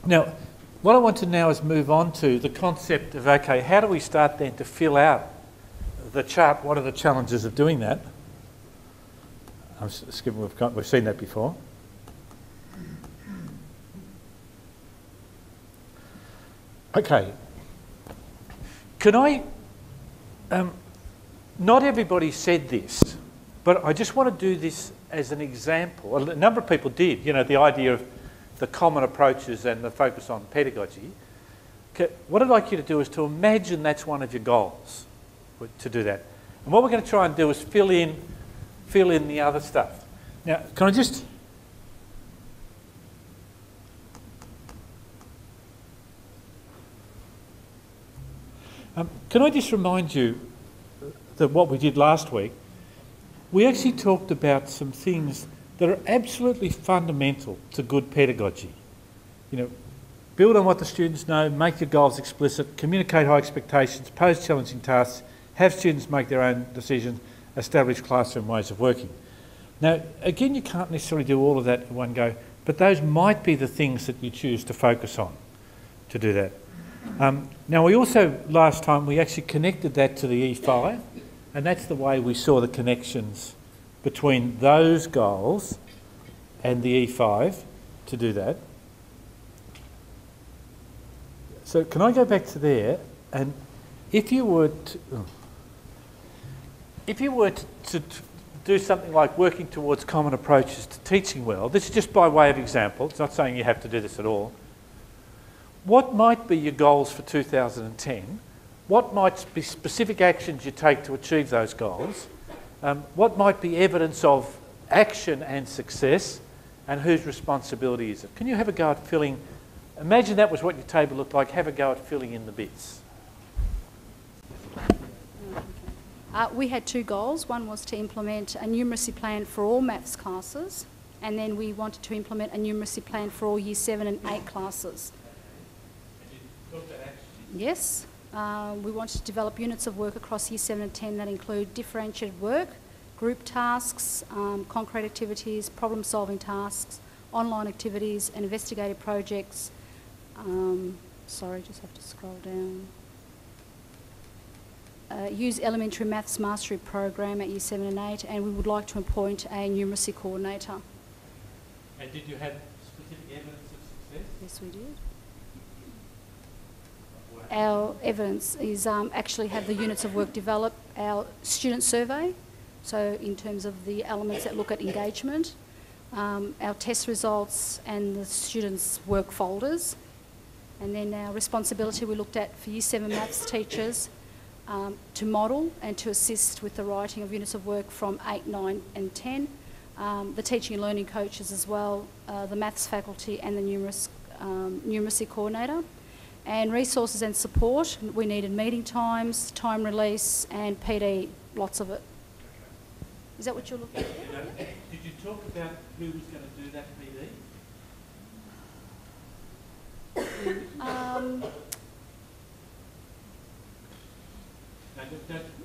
Now, what I want to now is move on to the concept of, okay, how do we start then to fill out the chart? What are the challenges of doing that? I'm skipping, we've seen that before. Okay. Can I, not everybody said this, but I just want to do this as an example. A number of people did, you know, the idea of the common approaches and the focus on pedagogy. Okay, what I'd like you to do is to imagine that's one of your goals, to do that. And what we're going to try and do is fill in the other stuff. Now, can I just... can I just remind you that what we did last week, we actually talked about some things that are absolutely fundamental to good pedagogy. You know, build on what the students know, make your goals explicit, communicate high expectations, pose challenging tasks, have students make their own decisions, establish classroom ways of working. Now, again, you can't necessarily do all of that in one go, but those might be the things that you choose to focus on to do that. Now, we also, last time, we actually connected that to the E5, and that's the way we saw the connections between those goals and the E5 to do that. So can I go back to there? And if you were to do something like working towards common approaches to teaching well, this is just by way of example, it's not saying you have to do this at all. What might be your goals for 2010? What might be specific actions you take to achieve those goals? What might be evidence of action and success, and whose responsibility is it? Can you have a go at filling, imagine that was what your table looked like, have a go at filling in the bits. We had two goals. One was to implement a numeracy plan for all maths classes, and then we wanted to implement a numeracy plan for all Year 7 and 8 classes. Yes. We wanted to develop units of work across Year 7 and 10 that include differentiated work, group tasks, concrete activities, problem-solving tasks, online activities and investigative projects. Sorry, just have to scroll down. Use elementary maths mastery program at Year 7 and 8, and we would like to appoint a numeracy coordinator. And did you have specific evidence of success? Yes, we did. Our evidence is actually have the units of work develop our student survey, so in terms of the elements that look at engagement, our test results and the students' work folders, and then our responsibility we looked at for Year 7 maths teachers to model and to assist with the writing of units of work from 8, 9 and 10, the teaching and learning coaches as well, the maths faculty and the numeracy coordinator. And resources and support, we needed meeting times, time release and PD, lots of it. Is that what you're looking at? Did you talk about who was going to do that PD?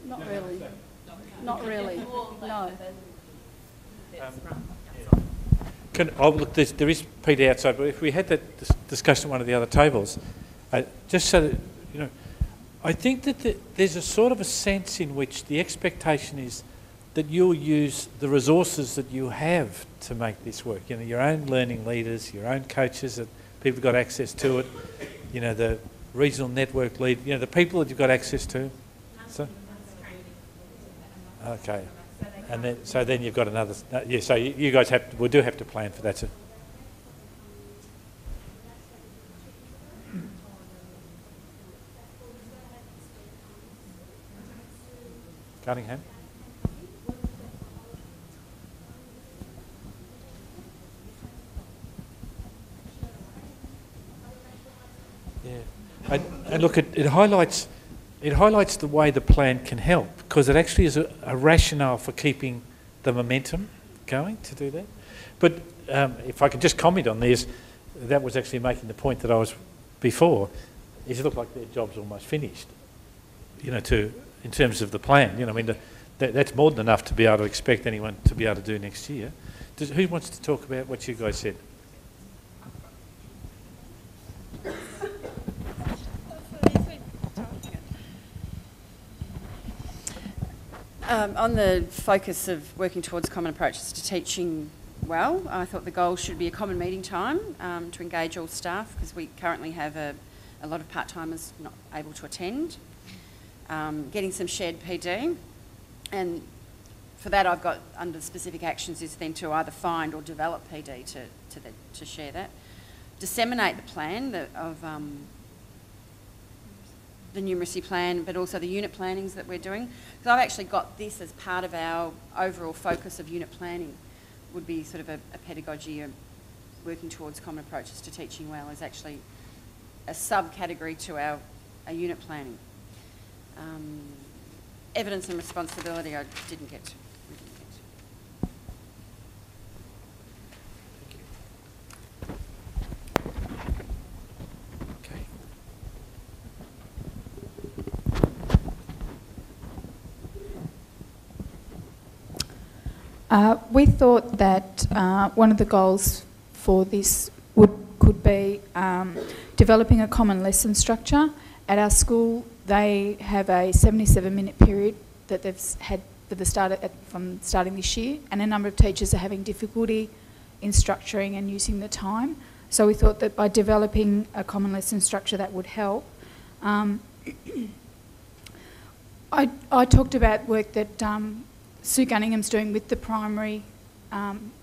Not really. Not really, no. Look, there is PD outside, but if we had that discussion at one of the other tables, just so that, you know, I think that there's a sort of a sense in which the expectation is that you'll use the resources that you have to make this work. You know, your own learning leaders, your own coaches, that people have got access to it, you know, the regional network lead, you know, the people that you've got access to. So, okay. And then, so then you've got another, yeah, so you guys we do have to plan for that. So. Cunningham? Yeah, and look, it highlights the way the plan can help, because it actually is a rationale for keeping the momentum going to do that. But if I could just comment on this, that was actually making the point that I was before, is it looked like their job's almost finished, you know, in terms of the plan. You know, I mean, that's more than enough to be able to expect anyone to be able to do next year. Who wants to talk about what you guys said? On the focus of working towards common approaches to teaching well, I thought the goal should be a common meeting time to engage all staff, because we currently have a lot of part-timers not able to attend. Getting some shared PD, and for that I've got under specific actions is then to either find or develop PD to share that. Disseminate the plan of the numeracy plan, but also the unit plannings that we're doing. Because I've actually got this as part of our overall focus of unit planning, would be sort of a pedagogy of working towards common approaches to teaching well is actually a subcategory to our unit planning. Evidence and responsibility I didn't get to. We thought that one of the goals for this could be developing a common lesson structure. At our school, they have a 77-minute period that they've had from starting this year, and a number of teachers are having difficulty in structuring and using the time. So we thought that by developing a common lesson structure, that would help. I talked about work that Sue Gunningham's doing with the primary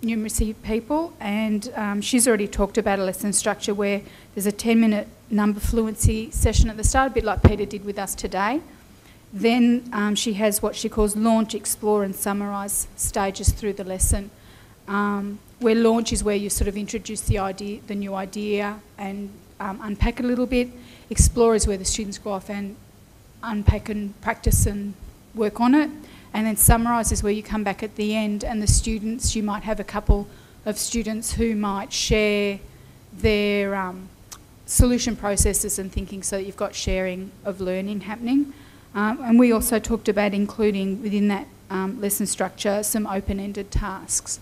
numeracy people, and she's already talked about a lesson structure where there's a 10-minute number fluency session at the start, a bit like Peter did with us today. Then she has what she calls launch, explore and summarise stages through the lesson, where launch is where you sort of introduce the new idea and unpack it a little bit. Explore is where the students go off and unpack and practice and work on it. And then summarise is where you come back at the end, and the students, you might have a couple of students who might share their solution processes and thinking, so that you've got sharing of learning happening. And we also talked about including within that lesson structure some open-ended tasks.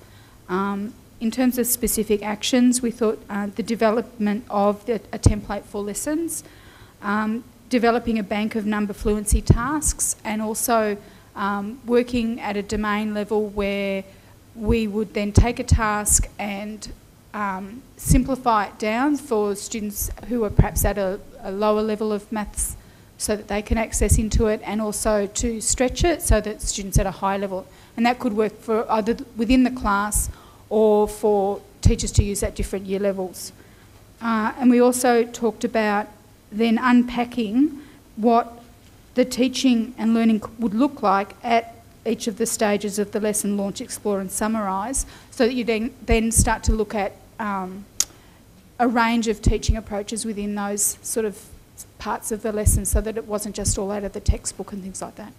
In terms of specific actions, we thought the development of a template for lessons, developing a bank of number fluency tasks, and also working at a domain level where we would then take a task and simplify it down for students who are perhaps at a lower level of maths so that they can access into it, and also to stretch it so that students at a high level. And that could work for either within the class or for teachers to use at different year levels. And we also talked about then unpacking what the teaching and learning would look like at each of the stages of the lesson: launch, explore and summarise, so that you then start to look at a range of teaching approaches within those sort of parts of the lesson, so that it wasn't just all out of the textbook and things like that.